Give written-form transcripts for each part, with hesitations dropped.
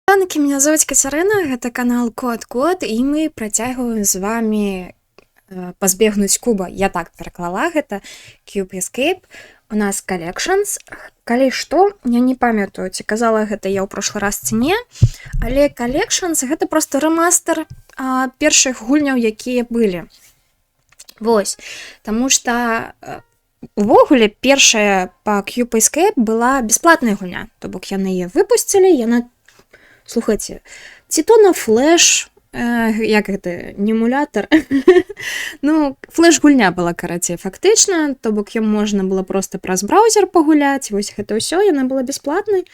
Ранки, меня зовут Кацярына, гэта канал Код, і мы працягваем з вами пазбегнуць куба. Я так пераклала гэта Cube Escape. У нас Collections. Калі што, я не памятаю, ці казала гэта я ў прошлы раз ці не, але Collections гэта просто рэмастер першых гульняў, якія былі. Вось, таму што увогуле першая па Cube Escape была бясплатная гульня, то бок яны яе выпусцілі, яна, слухайце, ці то на флеш, як гэта, не эмулятор, ну, флеш-гульня была, карацей, фактычна, то бок ім можна было проста праз браузер пагуляць, вось гэта ўсё, яна была бясплатнай,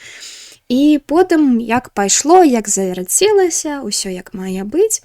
і потым, як пайшло, як завярцелася, ўсё як мае быць,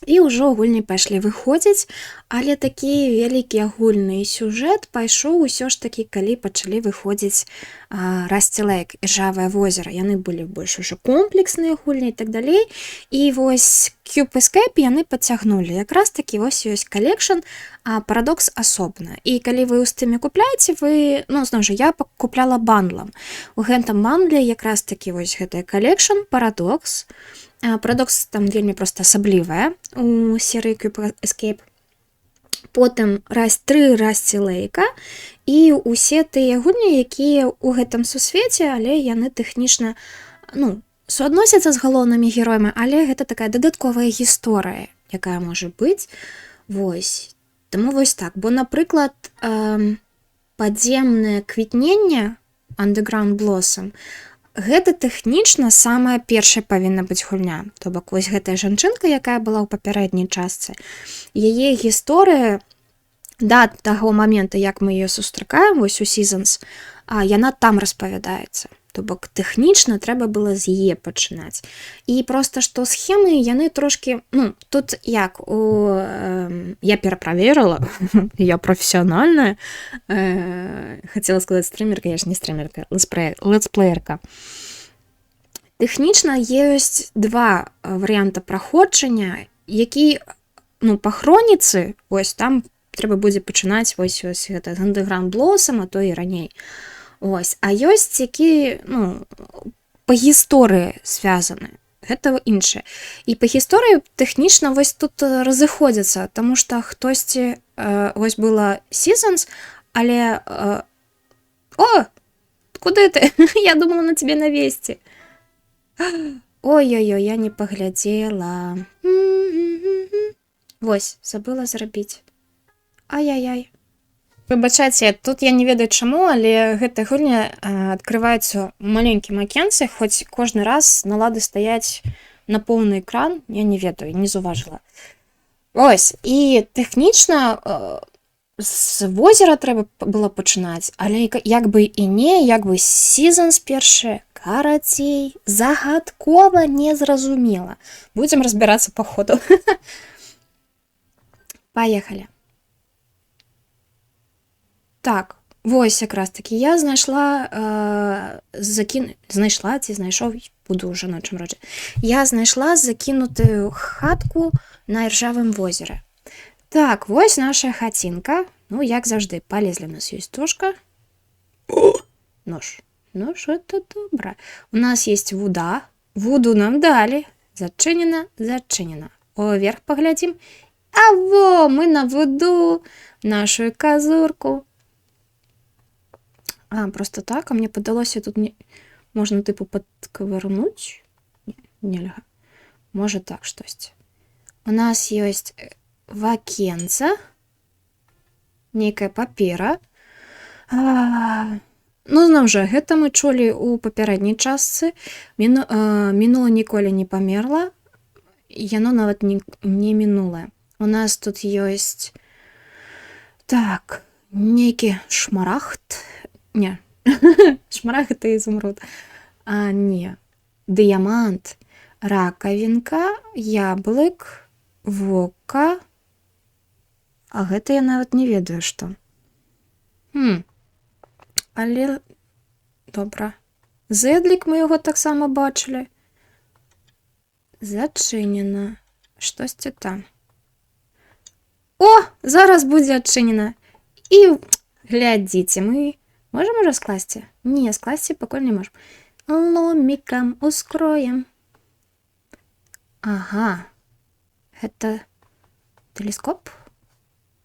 і ўжо гульні пайшлі выходзіць, але такі вялікі агульны сюжэт пайшоў усё ж такі, калі пачалі выходзіць Rusty Lake, Іржавае возера. Яны былі больш ужо комплексныя гульні і так далей. І вось Cube Escape яны падцягнулі. Якраз такі вось ёсць Collection, а Paradox асобна. І калі вы ў Steam купляеце, вы, ну, зноў жа, я купляла бандлам. У гэтым бандле якраз такі вось гэтая Collection, Paradox. Paradox там вельмі проста асаблівая у серыі Cube Escape. Потым 3 Rusty Lake і ўсе тыя гульні, якія ў гэтым сусвеце, але яны тэхнічна, ну, суадносяцца з галоўнымі героямі, але гэта такая дадатковая гісторыя, якая можа быць. Вось. Таму вось так. Бо, напрыклад, падземнае квітненне Underground Blossom гэта тэхнічна самая першая павінна быць гульня. То бок вось гэтая жанчынка, якая была ў папярэдняй частцы, яе гісторыя да таго момента, як мы яе сустракаем вось у Seasons, яна там распавядаецца. То бок тэхнічна трэба было з яе пачынаць. І проста што схемы яны трошкі, ну, тут як я пераправерыла, я прафесіянальная, хацела сказаць стрімерка, я ж не стрімерка, летсплеерка. Тэхнічна ёсць два варыянта праходжання, які, ну, па хроніцы, вось там трэба будзе пачынаць вось гэта Underground Blossom, а то і раней. Ось, а ёсць які, ну, па гісторыі звязаны. Гэта іншае. І па гісторыі тэхнічна вось тут разыходзяцца, таму што хтосьці, вось была Seasons, але о, куды ты? Я думала на тебе навесці. Ой-ой-ой, я не паглядзела. Вось, забыла зрабіць. Ай-яй-яй. Выбачайце, тут я не ведаю чаму, але гэтая гульня адкрываецца ў маленькім акенцы, хоць кожны раз налады стаяць на поўны экран, я не ведаю, не заўважыла. Ось, і тэхнічна з возера трэба было пачынаць, але як бы і не, як бы Seasons першая, карацей, загадкова незразумела. Будзем разбірацца па ходу. Паехалі. Так, вось якраз такі я знайшла, знайшла ці знайшоў, буду ў жаночым родзе. Я знайшла закінутую хатку на Іржавым возеры. Так, вось наша хацінка. Ну, як заўжды, палезлі, у нас ёсць тушка. Нож. Нож, это добра. У нас есть вуда. Вуду нам далі. Зачынена, зачынена. Уверх паглядзім. А во, мы на вуду, нашу казурку. Просто так, а мне падалося, тут можна, типу, падкаварнуць. Нельга. Можа так штосьці. У нас ёсць вакенца, нейкая папера. Ну, зноў жа, гэта мы чулі ў папярэдняй частцы. Мінула ніколі не памерла. Яно нават не мінулае. У нас тут ёсць так, нейкі шмарахт. Не, шмарах это изумруд. Не, дыямант, ракавінка, яблык, вока. А гэта я нават не ведаю, што. Але, добра. Зэдлік мы яго таксама бачылі. Зачынена. Штосьці там. О, зараз будзе адчынена. І глядзіце, мы можам ужо скласці? Не, скласці пакуль не можам. ломиком ускроем. Ага. Гэта тэлескоп?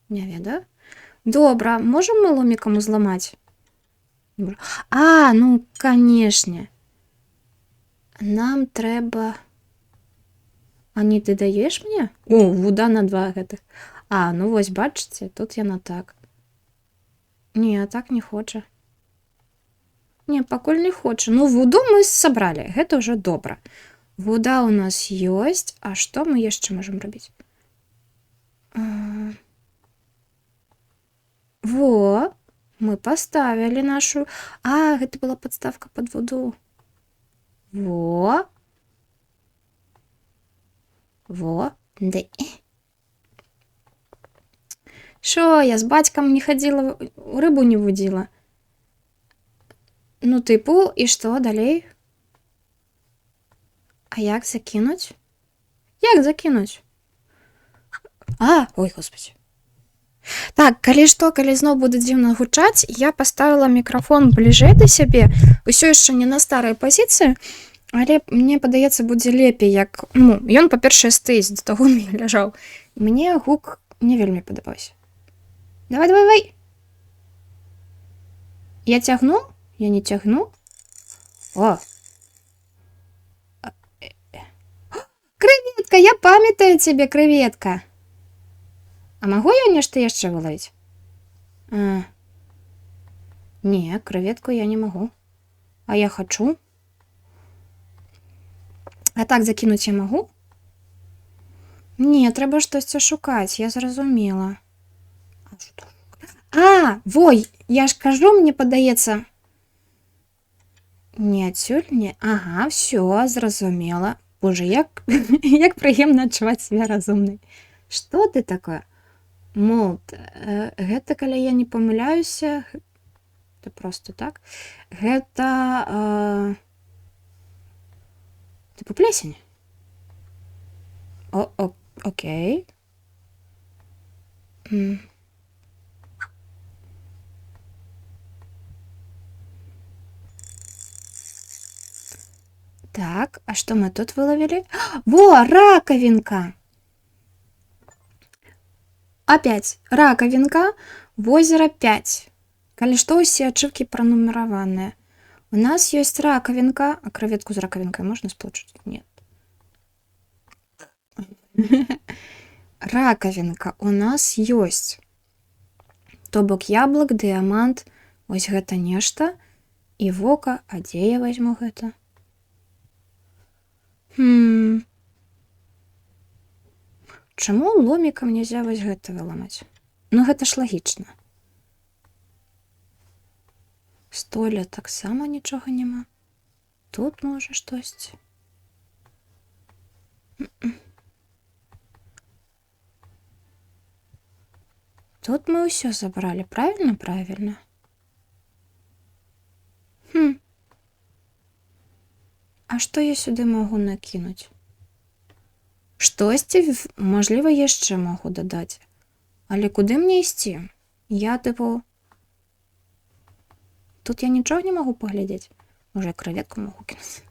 Не ведаю. Добра, можам мы ломиком узламаць? А, ну, канешне. Нам трэба... А не ты даеш мне? О, вода на 2 гэтых. А, ну вось, бачыце, тут яна так. Не, так не хоча. Не, пакуль не хоча. Ну, воду мы сабралі. Гэта ўжо добра. Вода у нас ёсць. А што мы яшчэ можам рабіць? Во, мы поставілі нашу... А, гэта была подставка под воду. Во. Во. Да. Шо, я з бацькам не хадзіла, рыбу не вудзіла. Ну, типу, і што далей? А як закінуць? Як закінуць? А, ой, господи. Так, калі што, калі зноў будзе дзіўна гучаць, я паставіла мікрафон бліжэй да сябе. Усё яшчэ не на старай пазіцыі, але мне падаецца, будзе лепей, як... Ну, ён, па-першае, стаіць, да таго мне ляжаў. Мне гук не вельмі падабаўся. Давай, давай, давай. Я цягну? Я не цягну? О! Крэветка, я памятаю цябе, крэветка. А магу я нешта яшчэ вылавіць? Не, крэветку я не магу. А я хачу. А так закінуць я магу? Не, трэба штосьці шукаць, я зразумела. А, во, я ж кажу, мне падаецца. Не адсюль, не. Ага, все, зразумела. Боже, як прыемна адчуваць сябе разумнай. Што ты такое? Молд, гэта, калі я не памыляюся, это просто так. Гэта типу плесень. Окей. Так, а что мы тут выловили? Во, раковинка! Опять, раковинка, в озеро 5. Калі што, усе ачывкі пранумераваныя. У нас есть раковинка. А креветку с раковинкой можно сплочить? Нет. Раковинка у нас есть. То бок яблок, дыамант, вось гэта нешта. І вока, а дзе я возьму гэта? Чаму ломікам нельзя вось гэта выламаць? Ну гэта ж лагічна. Столя таксама нічога няма. Тут можа штосьці. Тут мы ўсё забралі, правильно? Правильно. А што я сюды магу накінуць? Штосьці, можліва, яшчэ магу дадаць. Але куды мне ісці? Я, типу... Тут я нічога не магу паглядзець. Можа, я крэветку магу кінуць?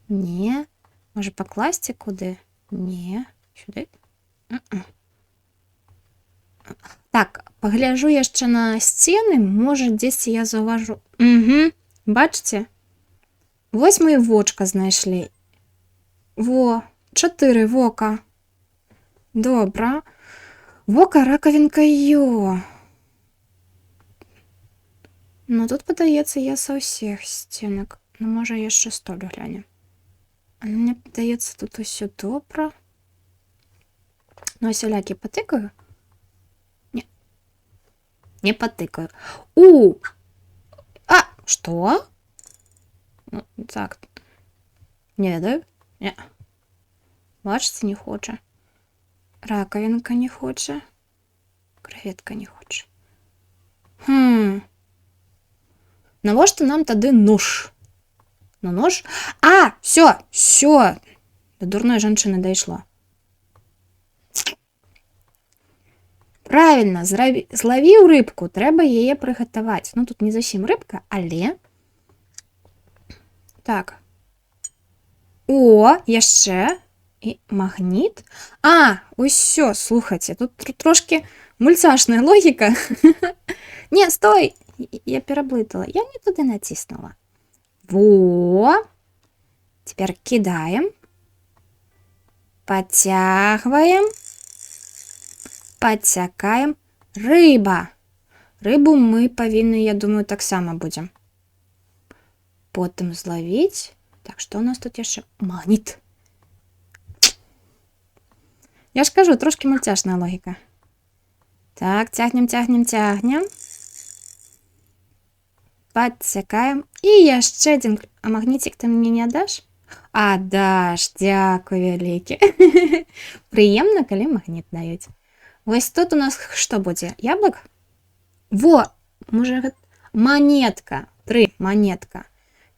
Не. Можа, пакласці куды? Не. Сюды? Так, пагляджу яшчэ на сцены. Можа, дзесьці я заўважу. Бачыце? Вось мы і вочка знайшлі. Во, 4 вока. Добра. Вока, раковинка, ё. Ну, тут, падаецца, я са ўсіх сценак. Ну, можа, яшчэ столь глянем. Але мне падаецца, тут усё добра. Ну, а сялякі патыкаю? Не. Не патыкаю. А, што? Ну, так. Не ведаю. Не. Бачыце, не хоча. Раковинка не хоча. Крэветка не хоча. Навошта нам тады нож? Ну, нож? А, всё. До дурной жанчыны дайшло. Правильно, злавіў рыбку, трэба яе прыгатаваць. Ну, тут не зусім рыбка, але Так. О, яшчэ. І магніт. А, усё, слухайце, тут трошки мульцашная логіка. Не, стой! Я пераблытала. Я не туды націснула. Во! Теперь кидаем. Подтягиваем. Подсякаем. Рыба. Рыбу мы павінны, я думаю, таксама будзем потым зловіць. Так, што у нас тут яшчэ? Магніт. Я ж кажу, трошки мультяшная логіка. Так, цягнем, цягнем, цягнем. Падсякаем. І яшчэ адзін. А магніцік ты мне не аддаш? Аддаш, дзякуй вялікі. Прыемна, калі магніт даюць. Вось тут у нас што будзе? Яблык? Во! Можа, гэта... Манетка. 3, манетка.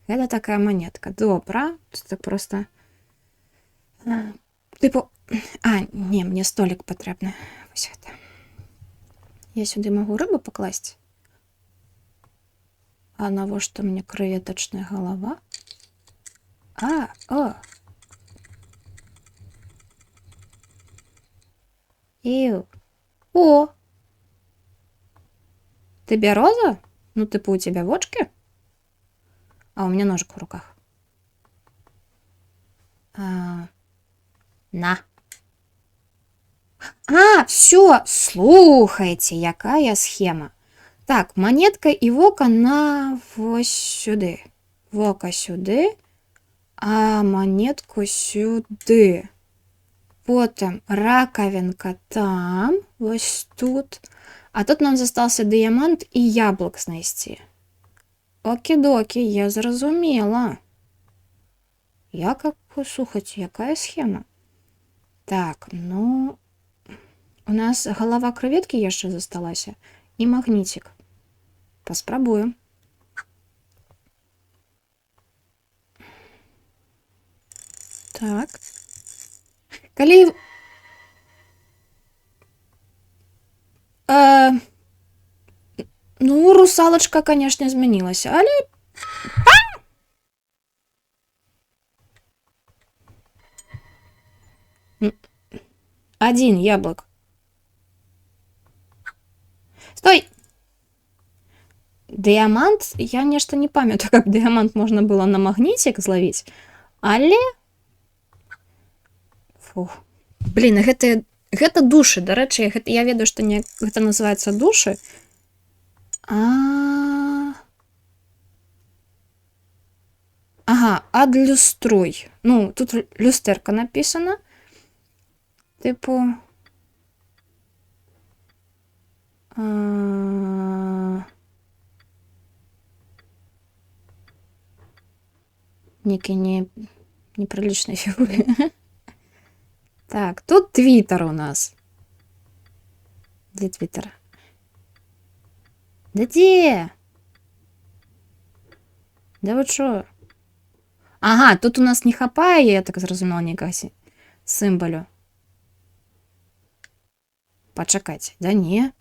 Гэта такая манетка. Добра. Тут так проста... Типу... А, не, мне столик патрэбны. Вось гэта. Я сюды магу рыбу пакласці. А навошта мне крэветачная галава? А, о! Іу. О! Ты бероза? Ну, типу, у тебя вочки? А у меня ножик в руках. На. А, все, слухайте, якая схема. Так, монетка і вока на ось сюди. Вока сюди, а монетку сюди. Потім раковинка там, ось тут. А тут нам зостался діамант і яблук знайти. Окі-докі, я зрозуміла. Слухайте, якая схема? Так, ну... У нас голова креветки яшчэ засталася. І магнітик. Паспрабуем. Так. Калі... Ну, русалочка, конечно, змянілася, але... Один яблок. Стой! Дыямант, я нешта не памятаю, как дыямант можна было на магнітик злавіць, але... Фух. Блин, гэта душы, дарэчы, я ведаю, што гэта называецца душы. Ага, адлюструй. Ну, тут люстэрка написана. Типу... Некие неприличные фигуры. Так, тут Твиттер у нас. Где Твиттер? Да где? Да вот что? Ага, тут у нас не хапае, я так зразумела, некага сімвалю. Пачакайце, да не.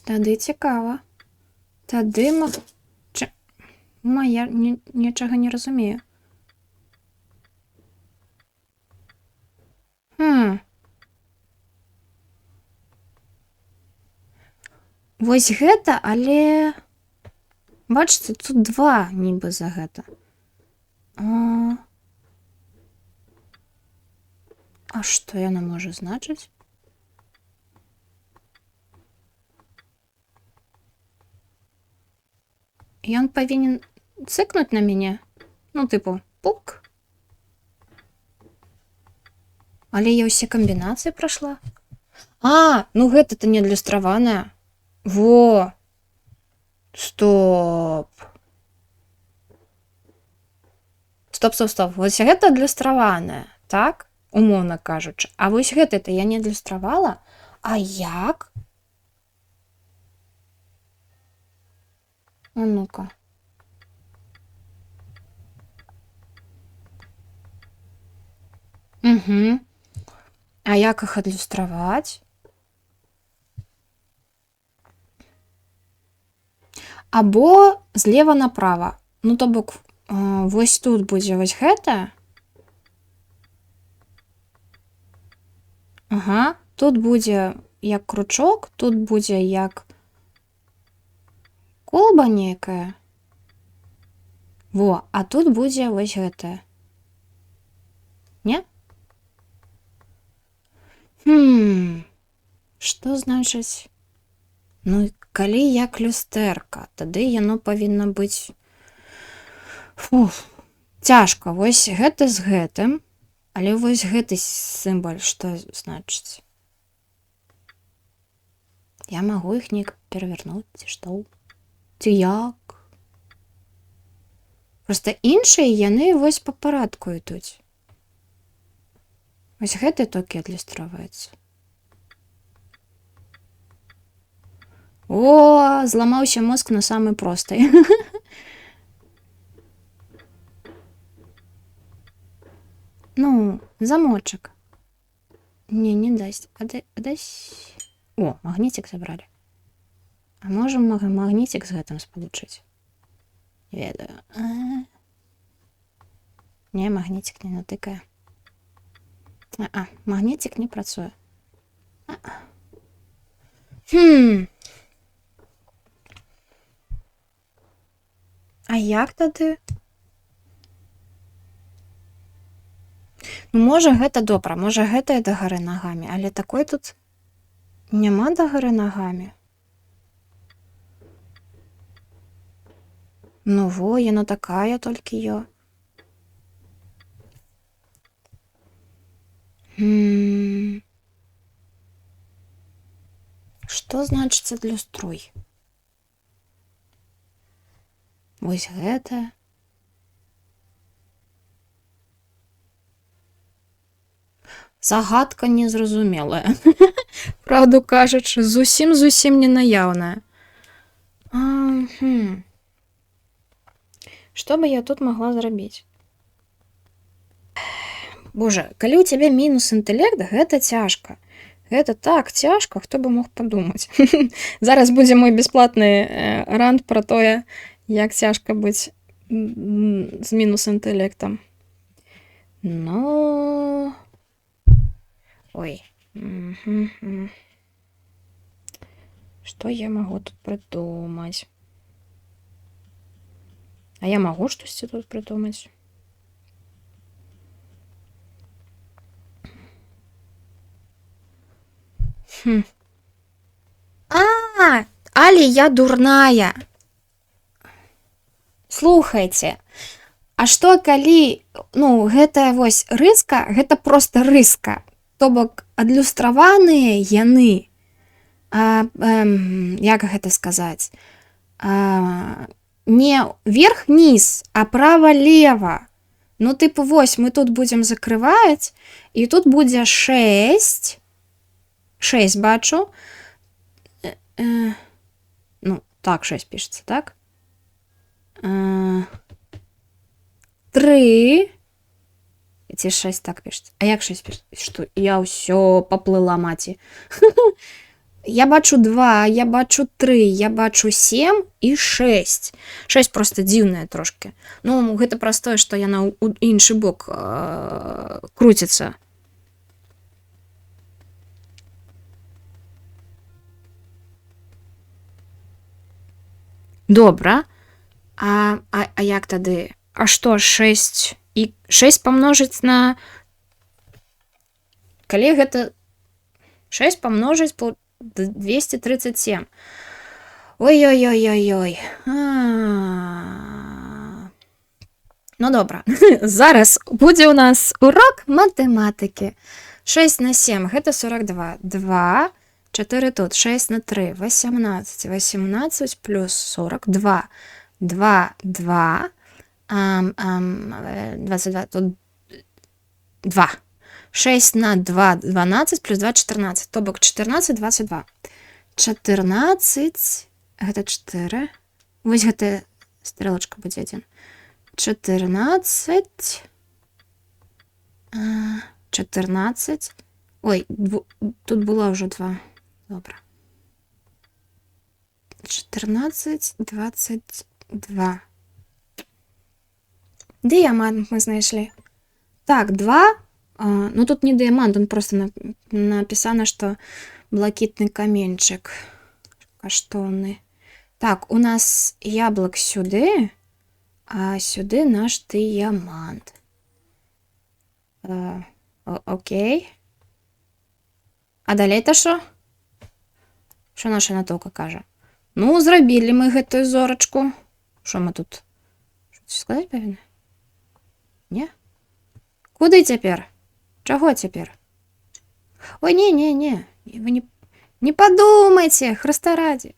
Тады цікава. Тады я нічога не разумею. Вось гэта, але... Бачыце, тут 2 нібы за гэта. А што яна можа значыць? Ён павінен цыкнуць на мяне? Ну, типу, пук. Але я ўсе камбінацыі прайшла. А, ну гэта-то не адлюстраваная. Во! Стоп. Стоп. Вось гэта адлюстраваная, так? Умоўна кажучы. А вось гэта-то я не адлюстравала? А як? А ну-ка. Угу. А як іх адлюстраваць? Або злева направа. Ну, то бок, вось тут будзе вось гэта. Ага, тут будзе як кручок, тут будзе як колба некая. Во, а тут будзе вось гэтае. Не? Што значыць? Ну, калі як люстэрка, тады яно павінна быць... Цяжка. Вось гэта з гэтым. Але вось гэты сімвал, што значыць? Я магу іх неяк перавярнуць, ці што? Ці як? Проста іншыя яны вось па парадку ідуць. Вось гэты толькі адлюстроўваецца. О, зламаўся мозг на самай простай. Ну, замочак. Не дасць. А дасць... О, магнітик забралі. А можам магнітик з гэтым спалучыць? Ведаю. Не, магнітик не натыкае. Магнітик не працуе. А як тады? Ну, можа, гэта добра, можа, гэта і дагары нагамі, але такой тут няма дагары нагамі. Ну, во, яна такая толькі ё. Што значыць адлюструй? Вось гэта. Загадка незразумелая. Правду кажучы, зусім не наяўная. Што бы я тут магла зрабіць? Божа, калі ў цябе мінус інтэлект, гэта цяжка. Гэта так цяжка, хто бы мог падумаць. Зараз будзе мой бясплатны рант пра тое, як цяжка быць з мінус інтэлектам. Ну... Ой. Што я магу тут прыдумаць? А я магу штосьці тут прыдумаць? Але я дурная. Слухайце, а што калі, ну, гэтая вось рыска, гэта проста рыска. То бок адлюстраваныя яны, як гэта сказаць, не верх-низ, а права-лева. Ну, тыпу, вось, мы тут будзем закрываць, і тут будзе 6. 6 бачу. Ну, так, 6 пішецца, так? 3. Ці 6 так пішецца. А як 6 пішецца? Што? Я ўсё паплыла, маці. Я бачу 2, я бачу 3, я бачу 7 і 6. 6 проста дзіўная трошки. Ну, гэта праз тое, што яна ў іншы бок круціцца. Добра. А як тады? А што 6? І 6 памножыць на... Калі гэта 6 памножыць по 237. Ой-ой-ой-ой-ой. Ну, добра. Зараз будзе ў нас урок матэматыкі. 6 на 7, гэта 42. 2, 4 тут, 6 на 3, 18. 18 плюс 42. 2, 2. 22, тут 2. 6 на 2, 12, плюс 2, 14. То бок 14, 22. 14, гэта 4. Вось гэта стрелочка будзе 1. 14. 14. Ой, тут было уже 2. Добра. 14, 22. Дыямант мы знайшлі. Так, 2. Ну, тут не дыямант, он просто написано, что блакитный каменчик. Каштоўны. Так, у нас яблок сюды, а сюды наш дыямант. Окей. А далей-то що? Що наша натоўка кажа? Ну, зрабілі мы гэтую зорачку. Що мы тут? Що сказаць павінны? Не? Куды цяпер? Чаго цяпер? Ой, не. Вы не подумайте, Хрыста раді.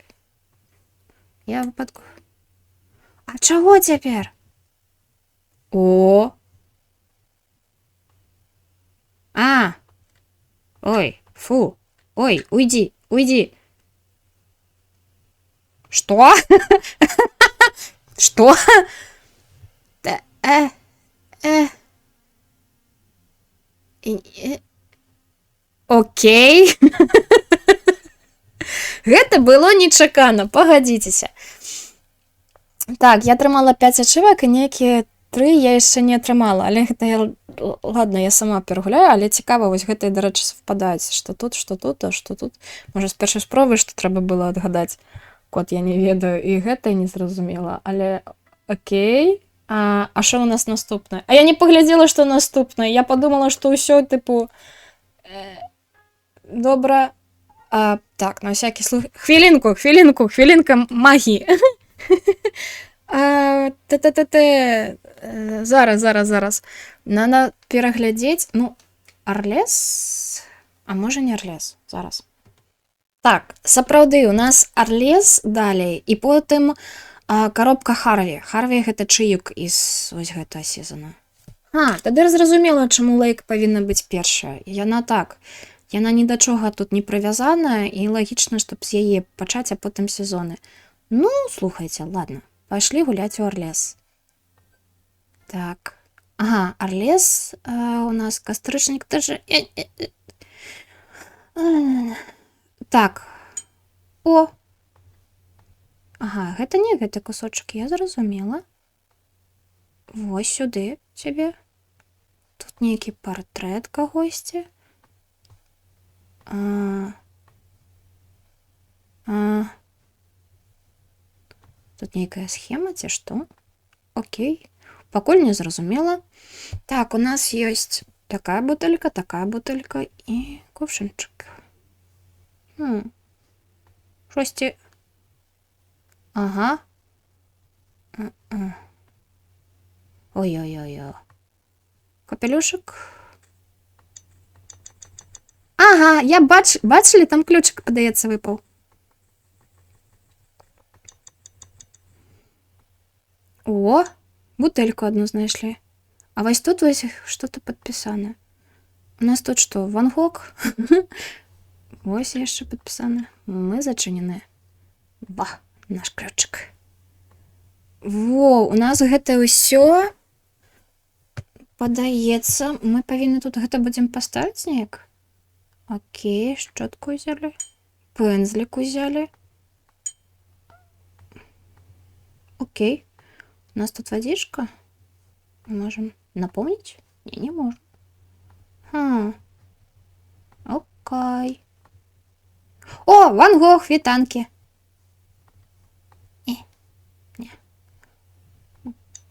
Я выпадку. А чаго цяпер? О! Ой, фу. Ой, уйди. Что? Что? Окей. Гэта было нечакана, пагадзіцеся. Так, я атрымала 5 ачывак, і нейкія 3 я яшчэ не атрымала, але гэта ладно, я сама перагуляю, але цікава, вось гэтыя, дарэчы, совпадаюць, што тут, а што тут. Можа, з першай спробы, што трэба было адгадаць код, я не ведаю, і гэта не зразумела, але окей. А що у нас наступне? А я не поглядела, що наступне. Я подумала, що усё, типу... Добре. Так, на всякий случай... Хвилинка магії. Зараз. Надо переглядеть. Ну, Арлес? А може не Арлес? Зараз. Так, сапраўды, у нас Арлес далей, і потым коробка Харві. Харві гэта чыюк из ось гэтага сезона. Тады зразумела, чаму Лейк павінна быць першая. Яна ні да чога тут не прывязаная, і лагічна, чтоб з яе пачаць, а потым сезоны. Ну, слухайте, ладно, пайшлі гуляць у Арлес. Так, Арлес, у нас кастрычнік тоже. Так, гэта не гэты кусочак, я зразумела. Вось сюды цябе. Тут нейкі партрэт кагосьці. Тут нейкая схема, ці што? Окей. Пакуль не зразумела. Так, у нас ёсць такая бутэлька і кувшынчык. Шосьці. Ой-ой-ой. Капелюшек. Я бачили, там ключик, подається, випав. О, бутельку одну знайшли. А вось тут вось что-то подписано. У нас тут что, Ван Гог? Вось яшчэ подписано. Мы зачынены. Наш ключик. Во, у нас гэта ўсё падаецца. Мы павінны тут гэта будзем паставіць неяк. Окей, шчотку взяли. Пензлик взяли. Окей. У нас тут водичка. Можем наполнить? Не можем. Окей. О, Ван Гог, вітанки. Не.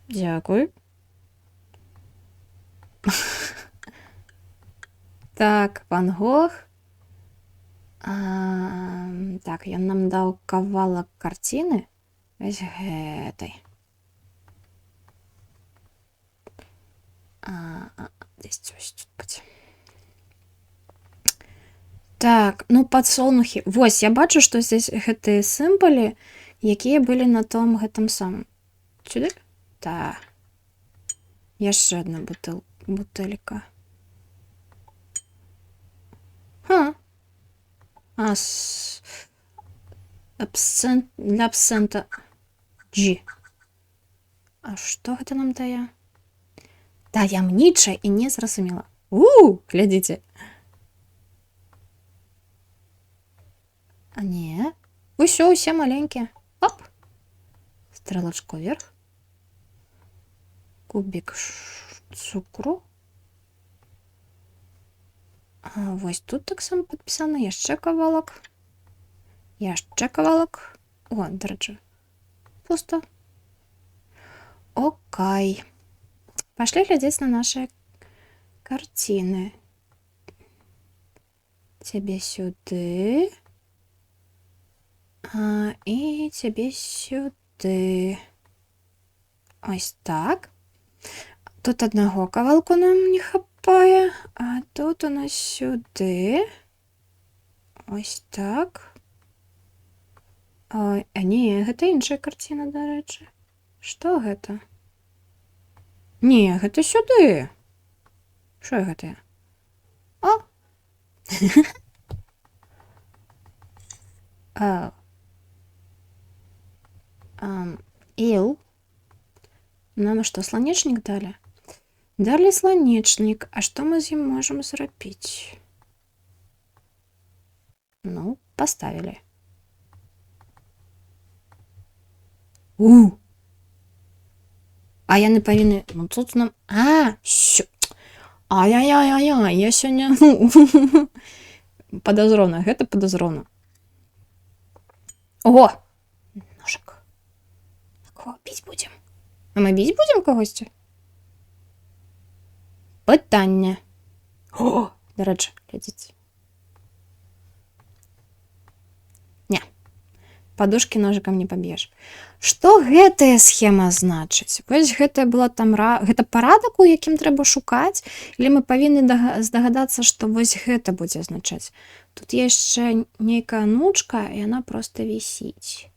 Дякую. Так, Ван Гог. Так, ён нам даў кавалак карціны. Вось гэтай. Здесь ось тут будзе. Так, ну падсолнухі. Вось, я бачу, што здесь гэтыя сімвалы, якія былі на том гэтым самым. Сюды? Так. Яшчэ одна бутэлька. Для абсента G. А што гэта нам дае? Таямніча і не зразумела. Глядзіце. Не. Усё, усе маленькія. Оп. Стрелочку вверх. кубік цукру. Вось тут таксама падпісана яшчэ кавалак. Яшчэ кавалак. О, дарэчы, пусто. Окей. Пошли глядзець на наши картины. Тебе сюды. И тебе сюды. Ось так. Тут одного кавалку нам не хапае, а тут у нас сюди. Ось так. Ой, не, гэта іншая карціна, дарэчы. Што гэта? Не, гэта сюды. Што гэта? О! Ил. Нам что, сланечник дали? Дали сланечник. А что мы с ним можем зрабіць? Ну, поставили. А я не павінны... Ну, тут нам... Ай-яй-яй-яй, я сёння... Подозровно, гэта подозровно. Ого! Ножик. Кого бить будем? А мы бить будем когосьці? Пытанне. О, дарэчы, глядзіце. Не. Подушки ножиком не побьешь. Што гэтая схема значыць? Вось гэта была там гэта парадак, у якім трэба шукаць, или мы павінны здагадацца, што вось гэта будзе азначаць. Тут яшчэ нейкая нучка, і яна просто вісіць.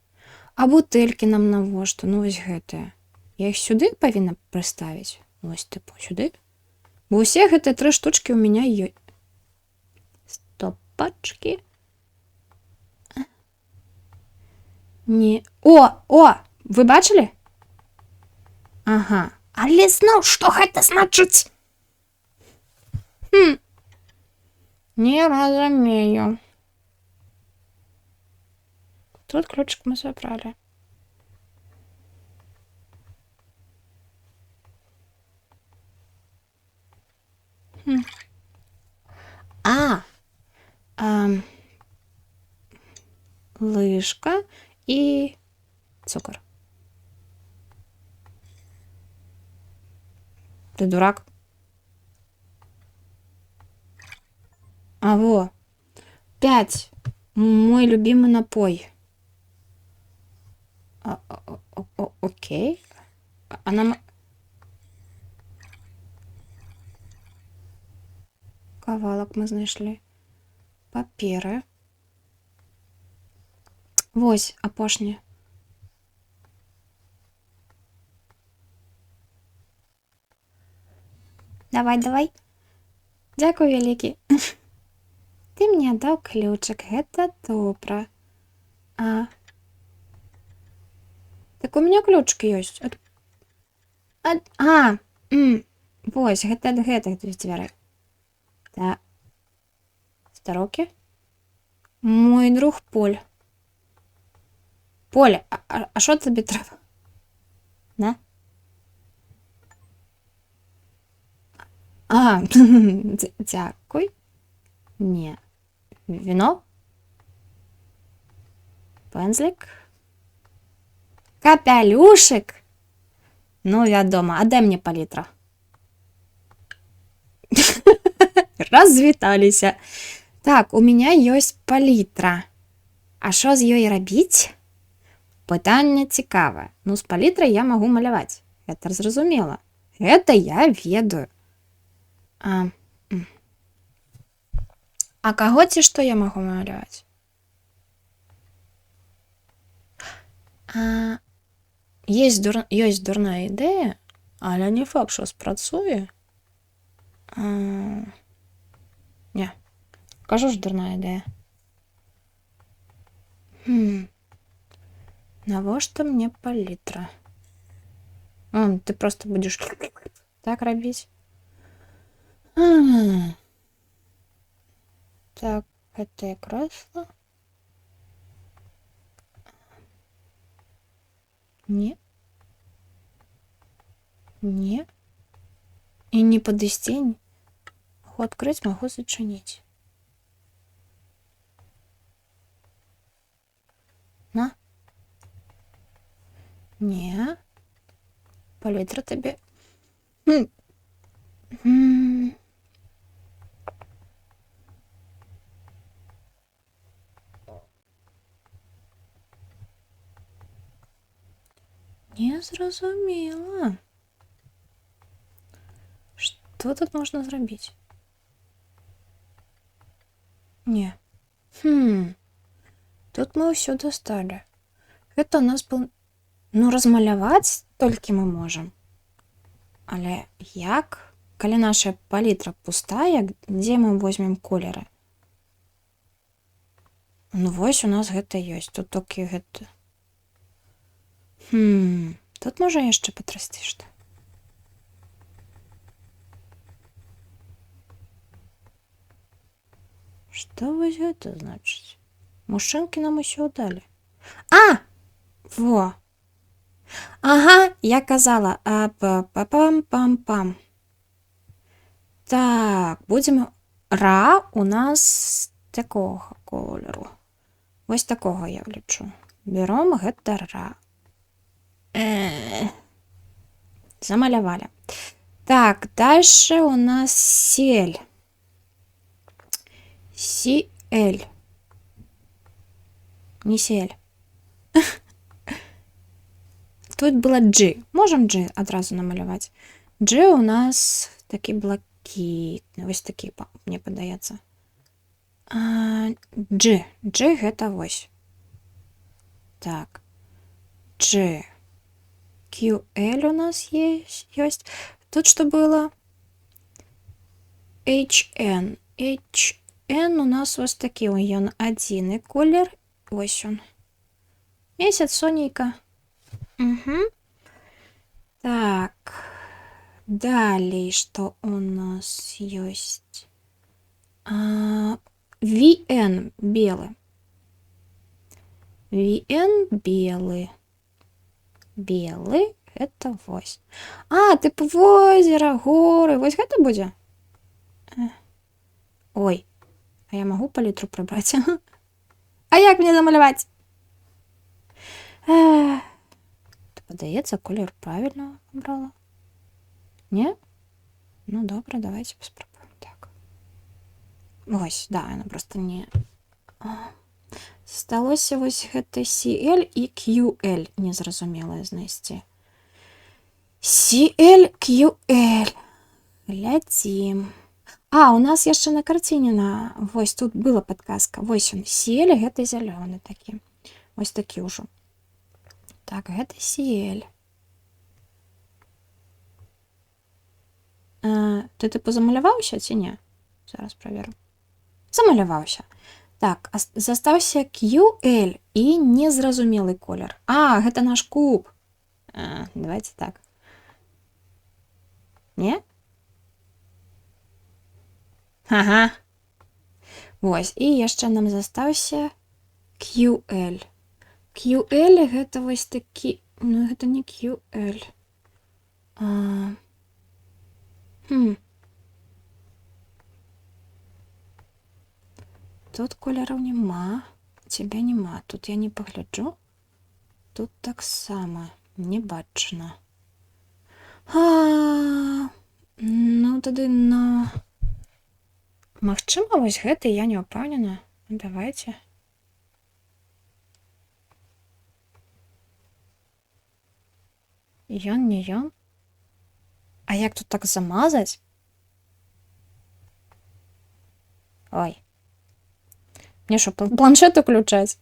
А бутэлькі нам навошта? Ну вось гэтыя. Я іх сюды павінна прыставіць. Вось тыпу сюды. Бо ўсе гэтыя 3 штучкі у меня ёсць. Стопачкі. Не. О! Вы бачылі? Ага. Але зноў, што гэта значыць? Не разумею. Тут ключик мы забрали. Лыжка и цукор. Ты дурак? Во. 5. Мой любимый напой. Окей. А нам... Кавалак мы знайшлі. Паперы. Вось, апошні. Давай. Дзякуй вялікі. Ты мне даў ключик, гэта добра. Так у меня ключик ёсць. Вось, гэта ад гэтых дзвярэй. Так. Старокі. Мой друг Поль. Поля, а що тобі треба? На? Дякуй. Ні. Віно? Пензлик? Капелюшик? Ну, вядома. А дай мне палітра. Развіталіся. Так, у меня ёсць палітра. А що з ёй рабіць? Пытанне цікавае. Ну, з палітрай я магу маляваць. Гэта зразумела. Гэта я ведаю. А каго ці што я магу маляваць? Ёсць дурная ідэя, але не факт, што спрацуе. Не. Кажу ж, дурная ідэя. Навошта мне палітра? Ты просто будешь так рабіць. Так, гэтае крэсла. Не. Не. И не подвести. Могу открыть, могу зачинить. На. Не. Палітра тобі. Не зрозуміла. Что тут можно зробить? Не. Тут мы все достали. Это у нас был... Ну, размаляваць толькі мы можем. Але як? Калі наша палітра пустая, дзе мы возьмем колеры? Ну, вось у нас гэта ёсць. Тут толькі гэта. Тут можа яшчэ патрасці што? Што вось гэта значыць? Мужчынкі нам усё далі. А! Во! Ага, я казала. Пам-пам-пам. Так, будем... Ра у нас такого колеру. Вось такого я влічу. Берем гэта ра. Замалявали. Так, дальше у нас сель. Сиэль. Не сель. Тут было G. Можем G одразу намаляваць. G у нас такі блакітны. Вось такі, мне падаецца. G. G гэта вось. Так. G. QL у нас есть. Тут что было? HN. HN у нас вот такий он один колер. Ось он. Месяц, Сонейка. Угу. Так. Далее, что у нас есть? VN белый. VN белый. Белый это вось. Типу озеро, горы. Вось гэта будзе? Ой. А я могу палітру прибрать? А як мне замаляваць? Подається, колір правильно обрала. Не? Ну, добре, давайте спробуємо. Так. Ось, да, вона просто не... Сталося ось гэта CL і QL. Незразуміле знайсці. CL, QL. Глядзім. У нас яшчэ на карціне вось тут была падказка. Вось он, CL, гэта зялёны такі. Вось такі ўжо. Так, гэта CL. Ты типу замаляваўся ці не? Зараз праверу. Замаляваўся. Так, застаўся QL і незразумелы колер. Гэта наш куб. Давайте так. Не? Ага. Вось, і яшчэ нам застаўся QL. QL гэта вось такі... Ну, гэта не QL. Тут колераў нема. Цябе нема. Тут я не пагляджу. Тут таксама не бачна. Ну, тады на... Магчыма, вось гэта я не ўпэўнена. Давайте. Ён, не ён. А як тут так замазаць? Ой. Мне що, планшет уключаць?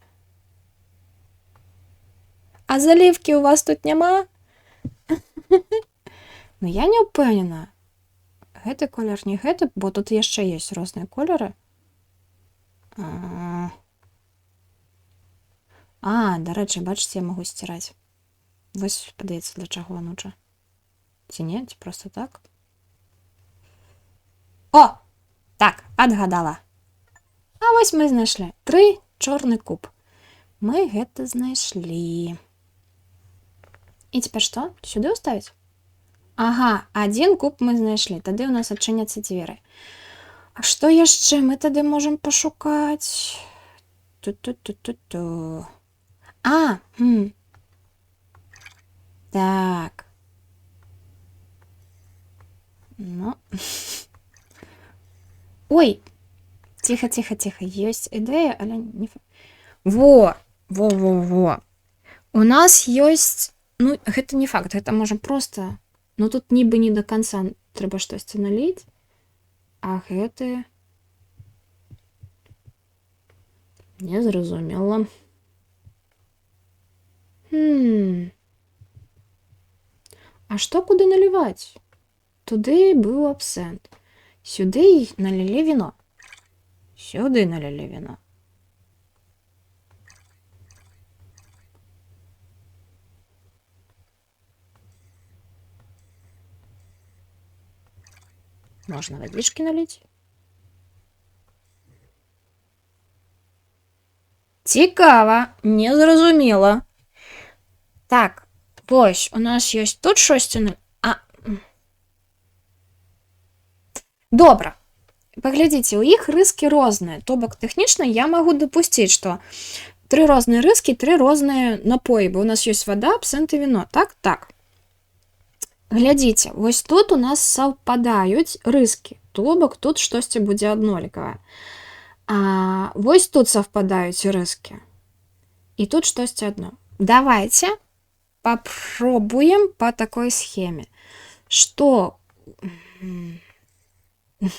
А заливки у вас тут няма? Ну, я не ўпэўнена. Гэты колер, не гэты, бо тут яшчэ ёсць розныя колеры. Дарэчы, бачыце, я магу сціраць. Вось, падаецца, для чаго ануча. Ці не, ці просто так? О! Так, адгадала. Вось мы знайшлі. 3 чорны куб. Мы гэта знайшлі. І цяпер што? Сюды ўставіць? Ага, один куб мы знайшлі. Тады ў нас адчыняцца дзверы. А што яшчэ мы тады можам пашукаць? Ту-ту-ту-ту-ту. А, так. Ну. Ой, тихо, тихо, тихо. Ёсць ідэя, але не... Во! Во. У нас ёсць... Ну, гэта не факт, гэта можа проста... Ну, тут нібы не до конца трэба штосьці наліць. А гэты... Незразумела. А што куды наліваць? Туды быў абсент. Сюды налілі віно. Сюды налілі віно. Можна вадички наліць. Цікава, незразумела. Так, вось, у нас ёсць тут шосці... Добра. Паглядзіце, у іх рыскі розныя. То бок, тэхнічна я магу дапусціць, што 3 розныя рыскі, 3 розныя напоі, бо у нас ёсць вада, абсент і віно. Так, так. Глядзіце, вось тут у нас саўпадаюць рыскі. То бок, тут штосьці будзе аднолькавае. А вось тут саўпадаюць рыскі. І тут штосьці адно. Давайте попробуем по такой схеме. Што...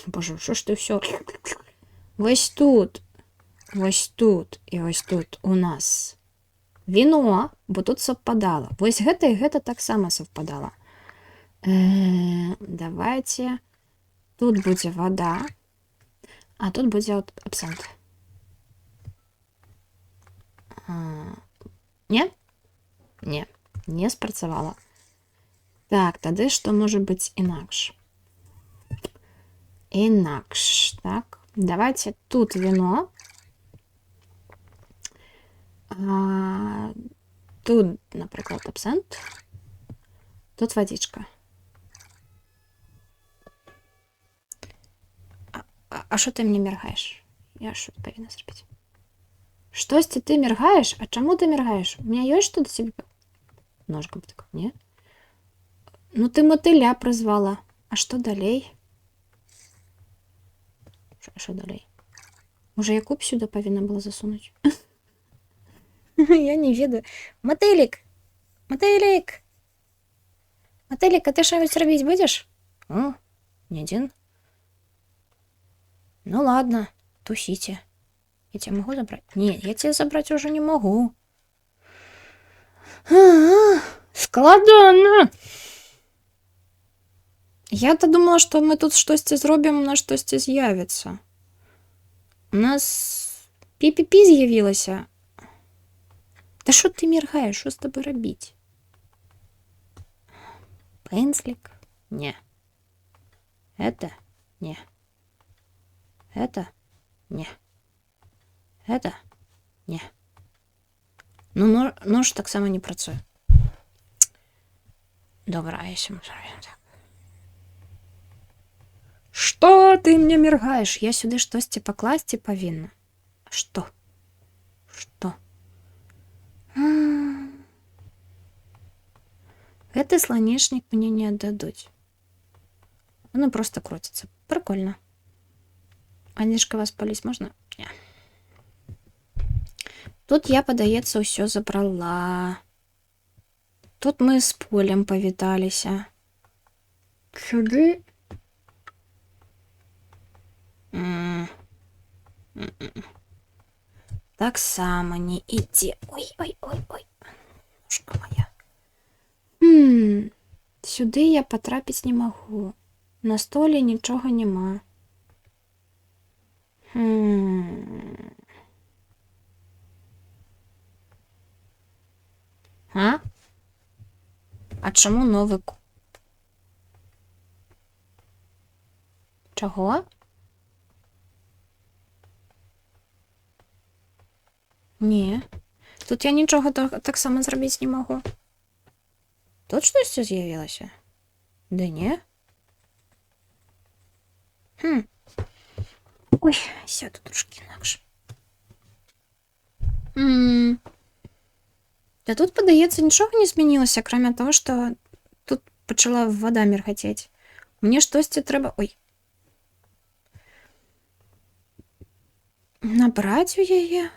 Боже, що ж ти все? Ось тут і ось тут у нас віно, бо тут совпадало. Ось гэта і гэта так само совпадало. Давайте. Тут будзе вода, а тут будзе абсент. Не? Не спрацавала. Так, тады што можа быць інакш? Інакш, так. Давайте тут вино. Тут, наприклад, абсент. Тут водичка. А що ти мені міргаєш? Я що повинна зробити? Штось ти міргаєш? А чому ти міргаєш? У мене є що до тебе? Ножком так, ні? Ну ти мотиля призвала. А що далей? Що далей? Може, я куб сюди повинна була засунути? Я не ведаю. Мотилік! Мотилік! Мотилік, а ти що-нибудь робити будеш? О, не один. Ну ладно, тусите. Я тебя могу забрать? Нет, я тебя забрать уже не могу. Складно. Я-то думала, что мы тут что-то зробимо, на что-то з'явиться. У нас пі-пі-пі з'явилася. Да що ти міргаєш? Що з тобою робити? Пензлик? Не. Это? Не. Это? Не. Это? Не. Ну, нож так само не працює. Добре, а якщо ми зробимо так. Что ты мне міргаєш? Я сюди щось покласти повинна. Что? Что? Этот слонечник мне не отдадут. Он просто крутится. Прикольно. А нишка вас полить можно? Не. Тут я, падаецца, ўсё забрала. Тут мы з полем павіталіся. Сюды? Так само не ідзе. Ой. Ножка моя. Сюды я потрапіць не магу. На столе нічога няма. А чаму новы куб? Чаго? Не. Тут я нічога так само зрабіць не магу. Тут штосьці з'явілася? Да не? Ой, сяду трошки інакше. Да тут, подаецца, нічога не змянілася, акрамя того, што тут пачала вода міргацець. Мне штосьці трэба... Ой. Набраць у яе?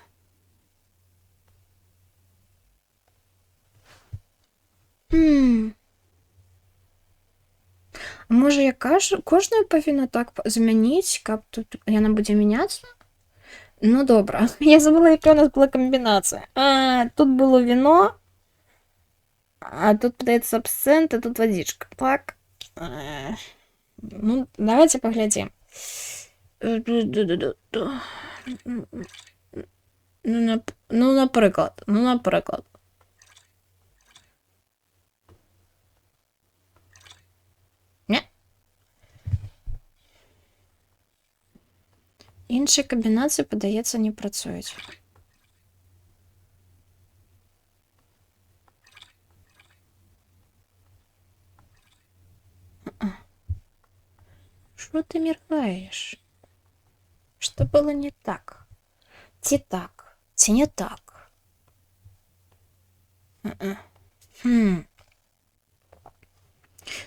Можа, я кожную павінна так змяніць, каб тут яна будзе мяняцца? Ну, добра. Я забыла, яка у нас была комбінацыя. Тут было вино, а тут, падаецца, абсент, а тут водичка. Так. Ну, давайте поглядзім. Ну, напрыклад. Не? Іншыя камбінацыі, падаецца, не працуюць. Что ты міргаеш? Что было не так? Ці так? Ці не так?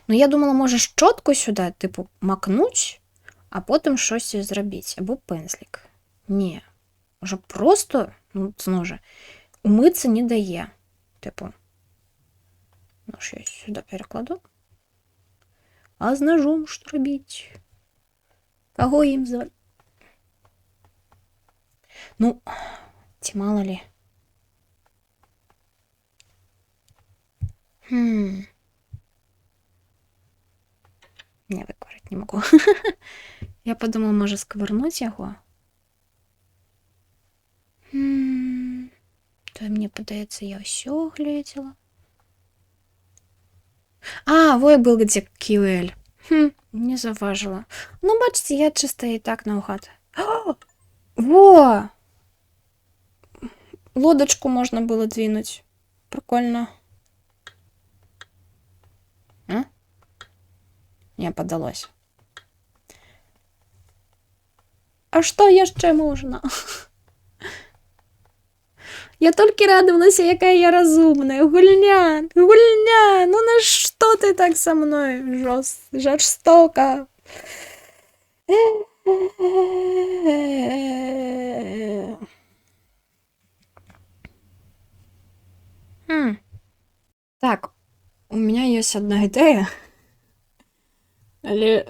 Ну, я думала, можа, шчотку сюда, типу, макнуть, а потым штосьці зрабіць, або пензлік. Не. Можа, просто, ну, зноў жа, умыцца не дае. Типу. Ну, ж я сюда перакладу. А з ножом што рабіць? Каго ім зваць? Ну, ці мала ли? Не, выкварыць не могу. Я подумала, можа, скавырнуць яго? То мне падаецца, я ўсё глядзела. Во был где QL. Не заважила. Ну, бачите, я чисто и так наугад. Во! Лодочку можно было двинуть. Прикольно. Не подалось. А что яшчэ можна? Я толькі радовалася, якая я разумная. Гульня, ну на что ты так со мной жорстоко? Так, у меня есть одна идея. Але,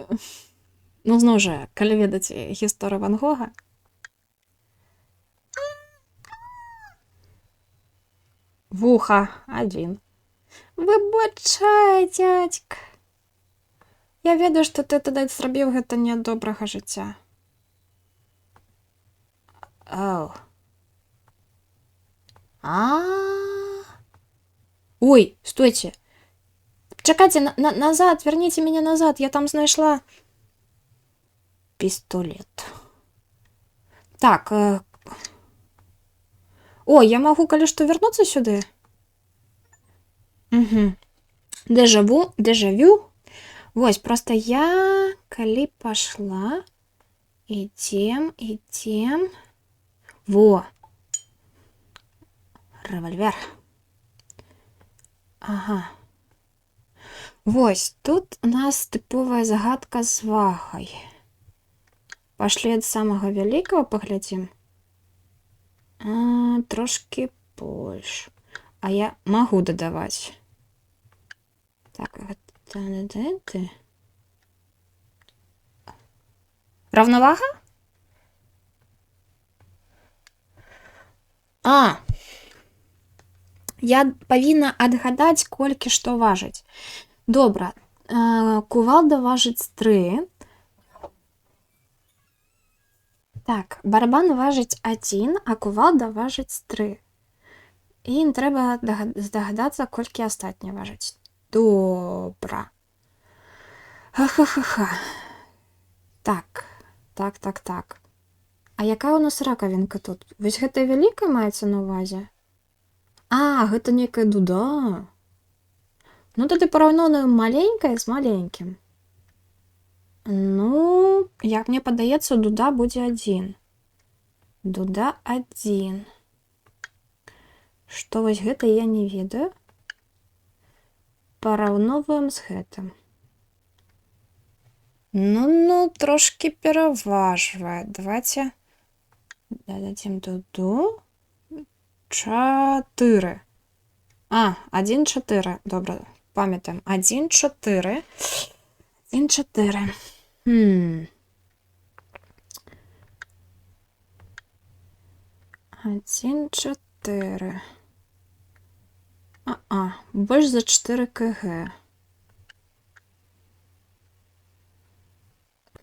ну, зноў жа, калі ведаць гісторыю Ван Гога, вуха один. Выбачай, дядька. Я ведаю, што ты тады зрабіў гэта не ад добрага жыцця. Ой, стойте. Чакайте, назад, верните меня назад. Я там знайшла пистолет. Так. О, я могу, калі што, вернуцца сюды? Дежавю. Вось, просто я, калі пашла, идем. Во. Револьвер. Ага. Вось, тут у нас тыповая загадка з вагай. Пашлі ад самага вялікага паглядзім. Трошки больш. А я магу дадаваць. Так, гэта... Равновага? Я павінна адгадаць, колькі што важыць. Добра, кувалда важыць 3. Так, барабан важыць 1, а кувалда важыць 3. І ім трэба здагадацца, колькі астатняе важыць. Добра. Ха-ха-ха-ха. Так. А якая у нас ракавінка тут? Вось гэта вялікая маецца на ўвазе? Гэта некая дуда. Ну, тады параўноўваем маленькае з маленькім. Ну, як мне падаецца, дуда будзе 1. Дуда 1. Што вось гэта я не ведаю. Параўноўваем з гэтым. Ну, трошки пераважвае. Давайте дададзім дуду. 4. 1, 4. Добра, памятаем. 1, 4. 1, 4. 1, 4. Больш за 4 кг.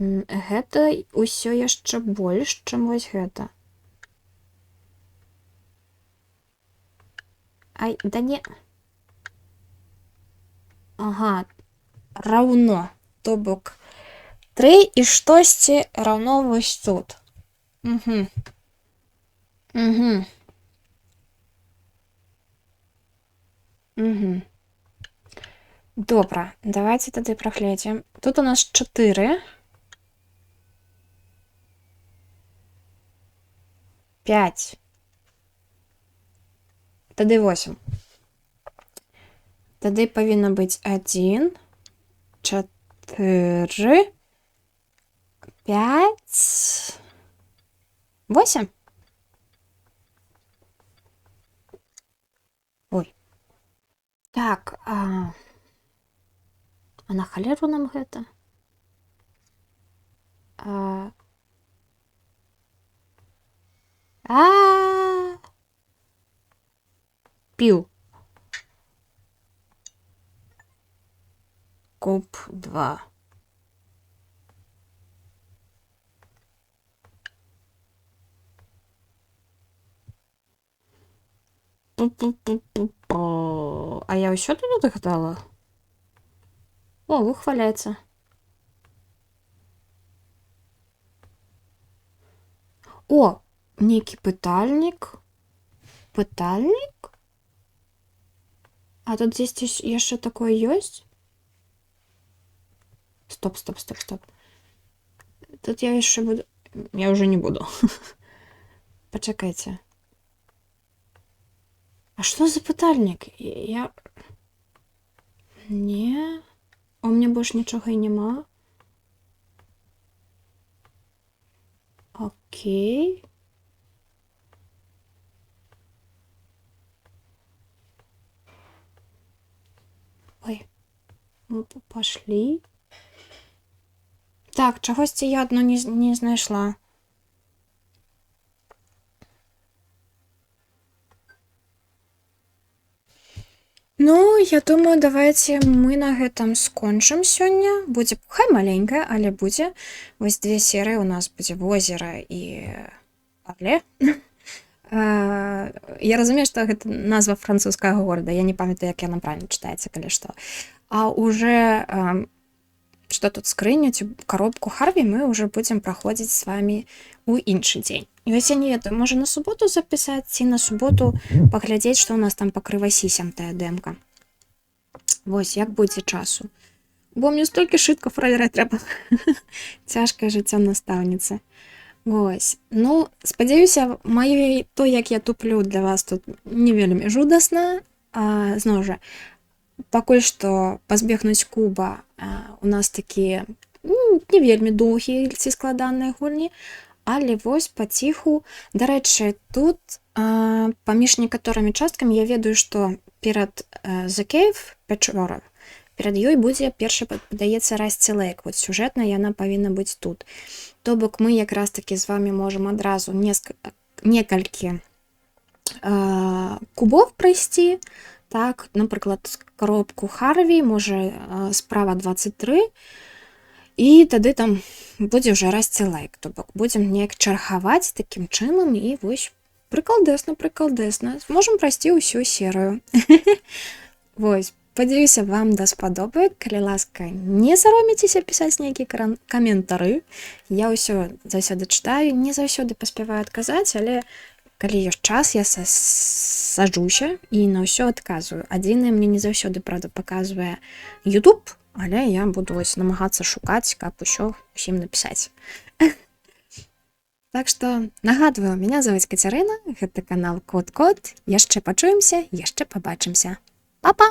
Гэта ўсё яшчэ больш, чым вось гэта. Ай, да не. Ага, раўно. То бок 3 і штосьці раўно вось тут. Угу. Угу. Угу. Добра, давайте тады прагледзім. Тут у нас 4. 5. Тады 8. Тады павінна быць 1, 4, 5, 8. Ой. Так, а на халеру нам гэта? Піў. Куб 2. А я ўсё тут дагадала? О, выхваляецца. О, нейкі пытальнік. Пытальнік? А тут дзесьці яшчэ такое ёсць? Стоп. Тут я яшчэ буду... Я ўжо не буду. Пачакайце. А што за пытальнік? Я... Не... У мяне больш нічога і няма. Окей. Ой. Мы пашлі. Так, чагосьці я адно не знайшла. Ну, я думаю, давайте мы на гэтым скончым сёння. Будзе хай маленькая, але будзе. Вось 2 серыі у нас будзе возера і але. Я разумею, што гэта назва французскага горада. Я не памятаю, як яна правільна чытаецца, калі што. А уже што тут скрыню ці коробку Харві мы ўжо будзем праходзіць з вами у іншы дзень. І вось я не ведаю, можа на суботу запісаць ці на суботу паглядзець, што ў нас там па крывасі сямтая дэмка. Вось, як будзе часу. Бо мне столькі шыткаў правераць трэба. Цяжкае жыццё настаўніцы. Вось. Ну, спадзяюся, то, як я туплю для вас тут не вельмі жудасна. Зноў жа, пакуль што пазбегнуць куба у нас такія не вельмі доўгія ці складаныя гульні, але вось паціху. Дарэчы, тут паміж некаторымі часткамі я ведаю, што перад The Cave Пячора, перад ёй будзе першы, падаецца, Расці Лейк. Вот сюжэтна яна павінна быць тут. То бок мы якраз такі з вами можам адразу некалькі кубов прайсці. Так, напрыклад, коробку Харві, можа, справа 23, і тады там будзе ўжо Расці Лейк. То бок будзем неяк чаргаваць такім чынам, і вось прыкалдэсна. Можам прайсці ўсю серыю. Вось, спадзяюся, вам даспадобы. Калі ласка, не саромецеся пісаць нейкія каментары. Я ўсё заўсёды чытаю, не заўсёды паспяваю адказаць, але калі ёсць час, я саджуся і на ўсё адказваю. Адзінае, мне не заўсёды, правда, паказвае YouTube, але я буду вось намагацца шукаць, каб усё усім напісаць. Так што, нагадваю, меня зовут Кацярына, гэта канал Кот-Кот. Яшчэ пачуемся, яшчэ пабачымся. Па-па!